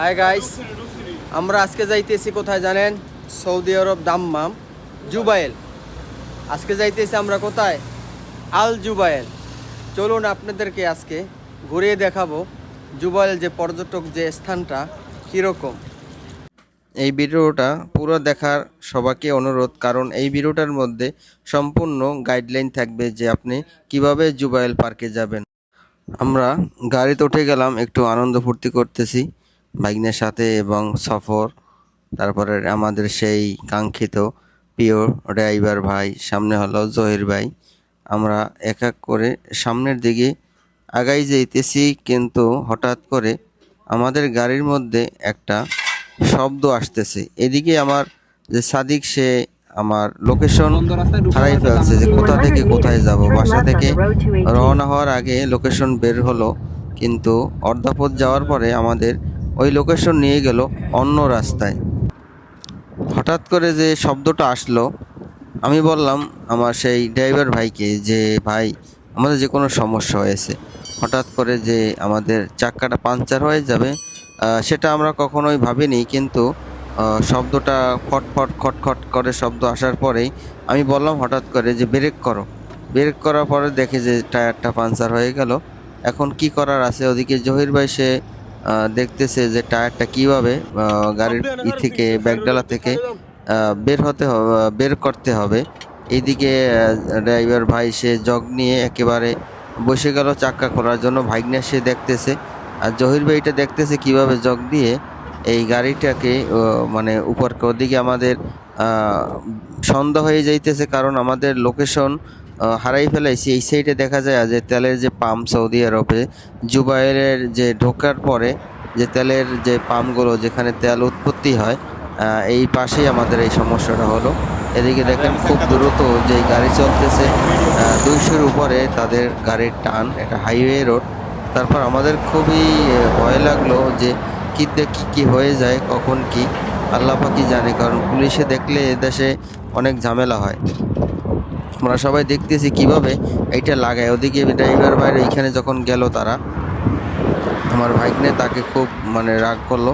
Hi guys, আমরা আজকে যাইতেছি কোথায় জানেন? সৌদি আরব দাম্মাম জুবাইল। আজকে যাইতেছি আমরা কোথায়? আল জুবাইল। চলুন আপনাদেরকে আজকে ঘুরিয়ে দেখাবো জুবাইল যে পর্যটক যে স্থানটা কীরকম। এই ভিডিওটা পুরো দেখার সবাইকে অনুরোধ, কারণ এই ভিডিওটার মধ্যে সম্পূর্ণ গাইডলাইন থাকবে যে আপনি কিভাবে জুবাইল পার্কে যাবেন। আমরা গাড়িতে উঠে গেলাম, একটু আনন্দ ফুর্তি করতেছি বাইকনের সাথে এবং সফর। তারপরে আমাদের সেই কাঙ্ক্ষিত প্রিয় ড্রাইভার ভাই, সামনে হলো জহির ভাই। আমরা এক এক করে সামনের দিকে আগাই যাইতেছি, কিন্তু হঠাৎ করে আমাদের গাড়ির মধ্যে একটা শব্দ আসতেছে। এদিকে আমার যে সাদিক, সে আমার লোকেশন হারাই ফেলছে যে কোথা থেকে কোথায় যাব। বাসা থেকে রওনা হওয়ার আগে লোকেশন বের হলো, কিন্তু অর্ধপথ যাওয়ার পরে আমাদের ওই লোকেশন নিয়ে গেল অন্য রাস্তায়। হঠাৎ করে যে শব্দটা আসলো, আমি বললাম আমার সেই ড্রাইভার ভাইকে যে ভাই, আমাদের যে কোনো সমস্যা হয়েছে, হঠাৎ করে যে আমাদের চাক্কাটা পাংচার হয়ে যাবে, সেটা আমরা কখনোই ভাবিনি। কিন্তু শব্দটা ফটফট খটখট করে শব্দ আসার পরেই আমি বললাম হঠাৎ করে যে ব্রেক করো। ব্রেক করার পরে দেখে যে টায়ারটা পাংচার হয়ে গেল। এখন কি করার আছে? ওদিকে জহির ভাই সে দেখতেছে যে টায়ারটা কিভাবে গাড়ির থেকে ব্যাগডালা থেকে বের করতে হবে। এইদিকে ড্রাইভার ভাই সে জগ নিয়ে একেবারে বসে গেল চাক্কা খোলার জন্য। ভাইগনা সে দেখতেছে, আর জহির ভাইটা দেখতেছে কিভাবে জগ দিয়ে এই গাড়িটাকে মানে উপরকে। ওদিকে আমাদের সন্ধ্যা হয়ে যাইতেছে, কারণ আমাদের লোকেশন হারাই ফেলাইছি। এই সাইডে দেখা যায় যে তেলের যে পাম্প সৌদি আরবে জুবাইলের যে ঢোকার পরে যে তেলের যে পাম্পগুলো যেখানে তেল উৎপত্তি হয়, এই পাশেই আমাদের এই সমস্যাটা হলো। এদিকে দেখেন খুব দ্রুত যে গাড়ি চলতেছে, 200-এর উপরে তাদের গাড়ির টান। এটা হাইওয়ে রোড। তারপর আমাদের খুবই ভয় লাগলো যে কি হয়ে যায়, কখন কি আল্লাহ পাকই জানে, কারণ পুলিশে দেখলে এদেশে অনেক ঝামেলা হয়। আমরা সবাই দেখতেছি কিভাবে এইটা লাগায়। ওদিকে ড্রাইভার বাইরে এইখানে যখন গেল তারা, আমার ভাইগনে তাকে খুব মানে রাগ করলো,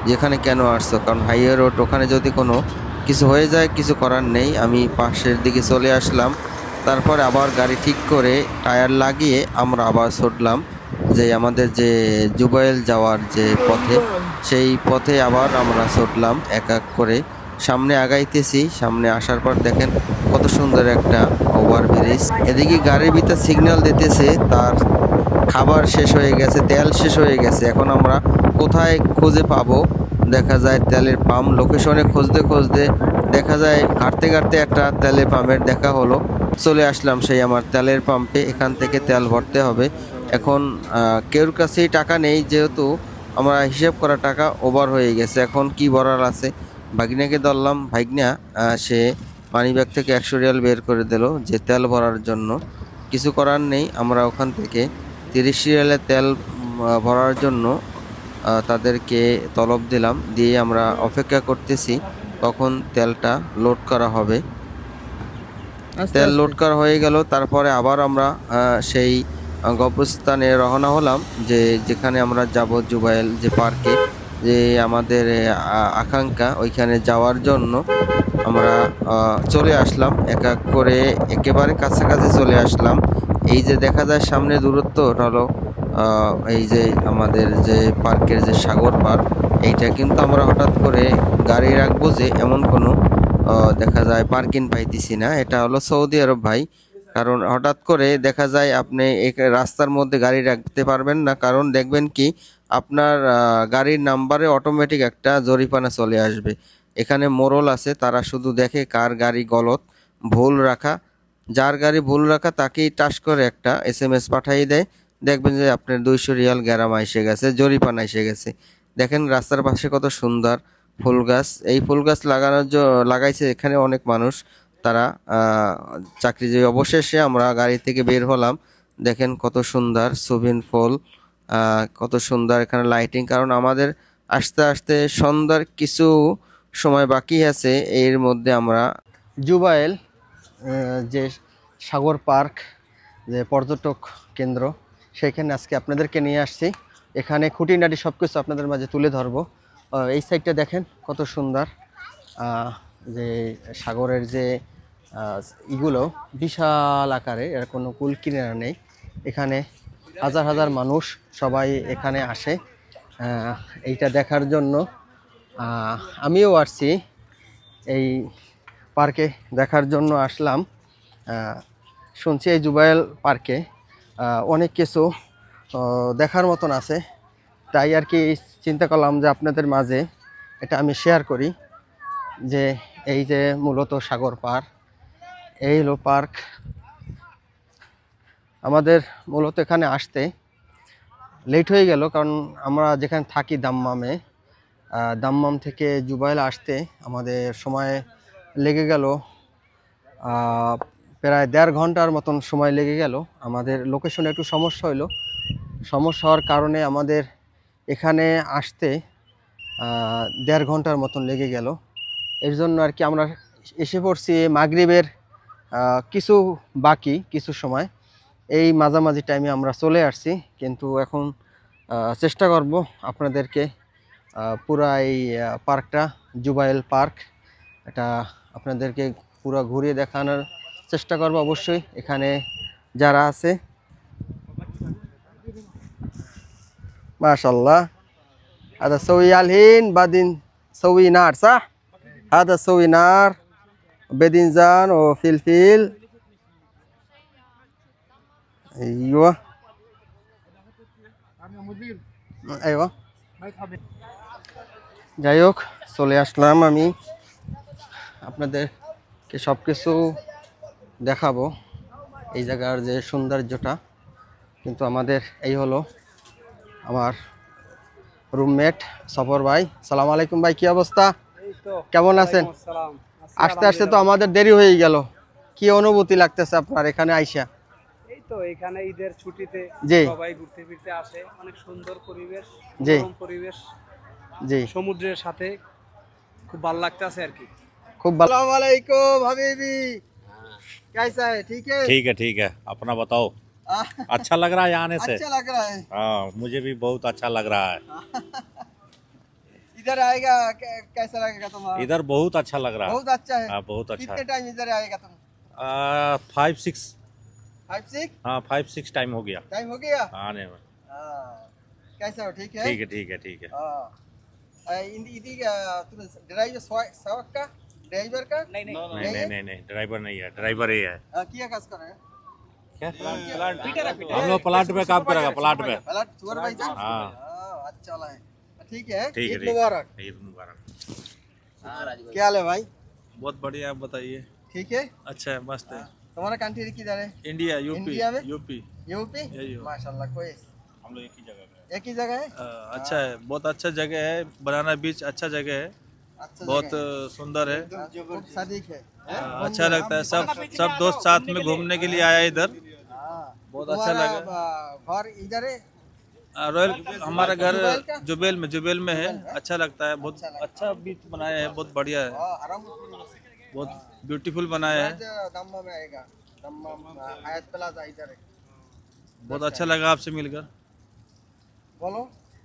যেখানে কেন আসছো, কারণ হাইওয়ে রোড, ওখানে যদি কোনো কিছু হয়ে যায় কিছু করার নেই। আমি পাশের দিকে চলে আসলাম, তারপরে আবার গাড়ি ঠিক করে টায়ার লাগিয়ে আমরা আবার ছুটলাম যে আমাদের যে জুবাইল যাওয়ার যে পথে, সেই পথে আবার আমরা ছুটলাম এক এক করে। সামনে আগাইতেছি, সামনে আসার পর দেখেন কত সুন্দর একটা ওভারব্রিজ। এদিকে গাড়ির ভিতর সিগন্যাল দিতেছে তার খাবার শেষ হয়ে গেছে, তেল শেষ হয়ে গেছে। এখন আমরা কোথায় খুঁজে পাবো? দেখা যায় তেলের পাম্প লোকেশনে খুঁজতে খুঁজতে দেখা যায় ঘাটতে ঘাটতে একটা তেলের পাম্পের দেখা হলো। চলে আসলাম সেই আমার তেলের পাম্পে। এখান থেকে তেল ভরতে হবে। এখন কেউর কাছেই টাকা নেই, যেহেতু আমরা হিসেব করা টাকা ওভার হয়ে গেছে। এখন কি ভরার আছে? ভাগিনাকে ধরলাম, ভাগনা সে মানিব্যাগ থেকে 100 রিয়াল বের করে দিল যে তেল ভরার জন্য। কিছু করার নেই, আমরা ওখান থেকে 30 রিয়ালের তেল ভরার জন্য তাদেরকে তলব দিলাম। দিয়ে আমরা অপেক্ষা করতেছি কখন তেলটা লোড করা হবে। তেল লোড করা হয়ে গেল, তারপরে আবার আমরা সেই গন্তব্যস্থানে রওনা হলাম, যে যেখানে আমরা যাব জুবাইল যে পার্কে, যে আমাদের আকাঙ্ক্ষা ওইখানে যাওয়ার জন্য আমরা চলে আসলাম এক এক করে, একেবারে কাছাকাছি চলে আসলাম। এই যে দেখা যায় সামনে দূরত্ব হলো এই যে আমাদের যে পার্কের যে সাগর পার্ক, এইটা কিন্তু আমরা হঠাৎ করে গাড়ি রাখবো যে এমন কোনো দেখা যায় পার্কিং পাইতেছি না। এটা হলো সৌদি আরব ভাই, কারণ হঠাৎ করে দেখা যায় আপনি রাস্তার মধ্যে গাড়ি রাখতে পারবেন না, কারণ দেখবেন কি আপনার গাড়ির নাম্বারে অটোমেটিক একটা জরিমানা চলে আসবে। এখানে মোড়ল আছে, তারা শুধু দেখে কার গাড়ি গলত ভুল রাখা, যার গাড়ি ভুল রাখা তাকেই টাস করে একটা SMS পাঠিয়ে দেয়। দেখবেন যে আপনার 200 রিয়াল গ্যারামা এসে গেছে, জরিমানা এসে গেছে। দেখেন রাস্তার পাশে কত সুন্দর ফুল গাছ। এই ফুল গাছ লাগাইছে এখানে অনেক মানুষ, তারা চাকরিজীবী। অবশেষে আমরা গাড়ি থেকে বের হলাম। দেখেন কত সুন্দর সুইমিং পুল, কত সুন্দর এখানে লাইটিং, কারণ আমাদের আস্তে আস্তে সন্ধ্যার কিছু সময় বাকি আছে। এর মধ্যে আমরা জুবাইল যে সাগর পার্ক, যে পর্যটক কেন্দ্র, সেখানে আজকে আপনাদেরকে নিয়ে আসছি। এখানে খুঁটিনাটি সব কিছু আপনাদের মাঝে তুলে ধরবো। এই সাইডটা দেখেন কত সুন্দর, যে সাগরের যে ইগুলো বিশাল আকারে, এর কোনো কুল কিনারা নেই। এখানে হাজার হাজার মানুষ সবাই এখানে আসে এইটা দেখার জন্য। আমিও আসছি এই পার্কে দেখার জন্য আসলাম। শুনছি এই জুবাইল পার্কে অনেক কিছু দেখার মতন আছে, তাই আর কি চিন্তা করলাম যে আপনাদের মাঝে এটা আমি শেয়ার করি। যে এই যে মূলত সাগর পার, এই হলো পার্ক। আমাদের মূলত এখানে আসতে লেট হয়ে গেল, কারণ আমরা যেখানে থাকি দাম্মামে, দাম্মাম থেকে জুবাইল আসতে আমাদের সময় লেগে গেল প্রায় 1.5 ঘন্টার মতন সময় লেগে গেল। আমাদের লোকেশনে একটু সমস্যা হইলো, সমস্যা হওয়ার কারণে আমাদের এখানে আসতে 1.5 ঘন্টার মতন লেগে গেল। এর জন্য আর কি আমরা এসে পড়ছি মাগরিবের কিছু বাকি কিছু সময়, এই মাঝামাঝি টাইমে আমরা চলে আসছি। কিন্তু এখন চেষ্টা করব আপনাদেরকে পুরা এই পার্কটা, জুবাইল পার্ক, এটা আপনাদেরকে পুরো ঘুরিয়ে দেখানোর চেষ্টা করব। অবশ্যই এখানে যারা আছে মাশাআল্লাহ, هذا سوي الحين بعدين سوي نار صح؟ هذا سوي نار باذنجان وفلفل. ايوه ايوه যাই হোক, চলে আসলাম আমি আপনাদেরকে সব কিছু দেখাবো এই জায়গার যে সৌন্দর্যটা। কিন্তু আমাদের এই হলো আমার রুমমেট সফর ভাই। সালাম আলাইকুম ভাই, কি অবস্থা, কেমন আছেন? আসতে আসতে তো আমাদের দেরি হয়ে গেল, কি অনুভূতি লাগতেছে আপনার এখানে আইসা? এই তো এখানে ঈদের ছুটিতে জি সবাই ঘুরতে ফিরতে আসে, অনেক সুন্দর পরিবেশ, জি মনোরম পরিবেশ, জি সমুদ্রের সাথে খুব ভালো লাগতেছে আর কি। खूब अस्सलाम वालेकुम हबीबी, कैसा है? ठीक है ठीक है अपना बताओ। अच्छा लग रहा है यहाँ आने से? अच्छा लग रहा है। हाँ मुझे भी बहुत अच्छा लग रहा है। इधर आएगा कैसा लगेगा तुम्हारा? इधर बहुत अच्छा लग रहा है। बहुत अच्छा है। हाँ बहुत अच्छा कितने है। टाइम इधर आएगा तुम? 5-6 5-6 हाँ 5-6 टाइम हो गया टाइम हो गया। आने में। कैसा हो? ठीक है। ठीक है ठीक है ठीक है। इदी तुम ड्राइवर सवाक का ड्राइवर का नहीं नहीं नहीं नहीं नहीं ड्राइवर नहीं है, ड्राइवर ही है। किया काज कर रहे हैं? क्या पीटर है, पीटर। हम लोग प्लांट में काम करेगा, प्लांट में। पलट सुअर भाई जान। हाँ अच्छा वाला है। ठीक है। ठीक है ईद ठीक मुबारक। है। ईद मुबारक। क्या हाल है भाई? बहुत बढ़िया, आप बताइए। ठीक है। अच्छा है, मस्त है। तुम्हारा कंट्री किधर है? इंडिया यूपी इंडिया में? UP UP. यही हो। माशाल्लाह, कोई हम लोग एक ही जगह गए। एक ही जगह है। अच्छा है, बहुत अच्छा जगह है। बनाना बीच अच्छा जगह है, अच्छा बहुत जगह सुंदर है। खूब सदीक है। अच्छा लगता है, सब दोस्त साथ में घूमने के लिए आया इधर, बहुत अच्छा लगा। घर इधर है। रॉयल हमारा घर जुबैल का? जुबेल में है, अच्छा लगता है, बहुत अच्छा बीच बनाया है, बहुत बढ़िया है, आराम बहुत ब्यूटीफुल बनाया है, दम्मा में आएगा। दम्मा आयत प्लाजा इधर है। बहुत अच्छा लगा आपसे मिलकर। बोलो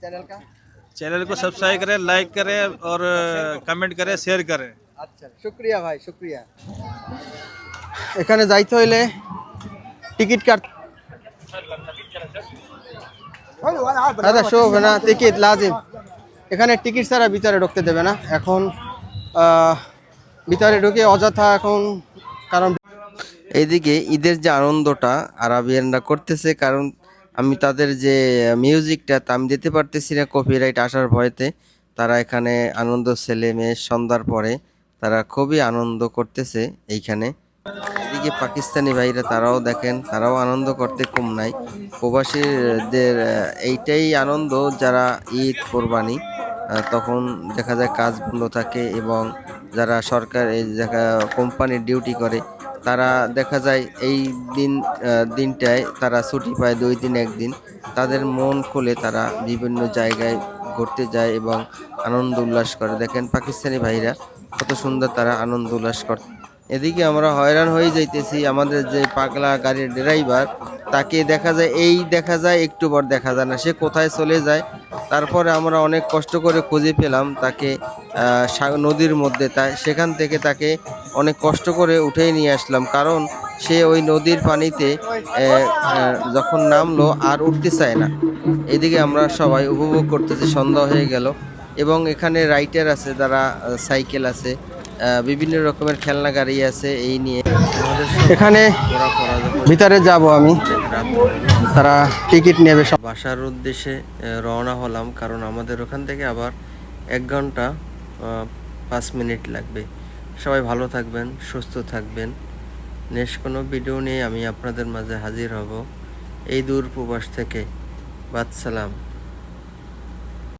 चैनल का। चैनल को सब्सक्राइब करें, लाइक करें और कमेंट करें, शेयर करें। আচ্ছা শুক্রিয়া ভাই, শুক্রিয়া। এখানে যাইতে হইলে টিকিট কাট দাদা শো হবে না, টিকিট লাজিম। এখানে টিকিট ছাড়া ভিতরে ঢুকতে দেবে না এখন। ভিতরে ঢুকে অযথা এখন, কারণ এইদিকে ঈদের যে আনন্দটা আরাবিয়ানরা করতেছে, কারণ আমি তাদের যে মিউজিকটা তা আমি দিতে পারতেছি না কপিরাইট আসার ভয়েতে। তারা এখানে আনন্দ, ছেলে মেয়ে সন্ধ্যার পরে তারা খুবই আনন্দ করতেছে এইখানে। এদিকে পাকিস্তানি ভাইরা তারাও দেখেন, তারাও আনন্দ করতে কম নাই। প্রবাসীদের এইটাই আনন্দ, যারা ঈদ কোরবানি তখন দেখা যায় কাজ বন্ধ থাকে, এবং যারা সরকার এই জায়গা কোম্পানির ডিউটি করে তারা দেখা যায় এই দিনটায় তারা ছুটি পায় 2 দিন 1 দিন। তাদের মন খুলে তারা বিভিন্ন জায়গায় ঘুরতে যায় এবং আনন্দ উল্লাস করে। দেখেন পাকিস্তানি ভাইরা কত সুন্দর তারা আনন্দ উল্লাস এদিকে আমরা হয়রান হয়ে যাইতেছি, আমাদের যে পাগলা গাড়ির ড্রাইভার তাকে দেখা যায় একটু পর দেখা যায় না, সে কোথায় চলে যায়। তারপরে আমরা অনেক কষ্ট করে খুঁজে পেলাম তাকে নদীর মধ্যে, সেখান থেকে তাকে অনেক কষ্ট করে উঠেই নিয়ে আসলাম, কারণ সে ওই নদীর পানিতে যখন নামলো আর উঠতে চায় না। এদিকে আমরা সবাই উপভোগ করতেছি, সন্ধ্যা হয়ে গেল এবং এখানে রাইডার আছে, যারা সাইকেল আছে, বিভিন্ন রকমের খেলনা গাড়ি আছে। এই নিয়ে এখানে ভিতরে যাব আমি, তারা টিকিট নেবে। বাসার উদ্দেশ্যে রওনা হলাম, কারণ আমাদের ওখান থেকে আবার 1 ঘন্টা 5 মিনিট লাগবে। সবাই ভালো থাকবেন, সুস্থ থাকবেন। নেক্সট কোনো ভিডিও নিয়ে আমি আপনাদের মাঝে হাজির হব এই দূর প্রবাস থেকে। বাদ সালাম।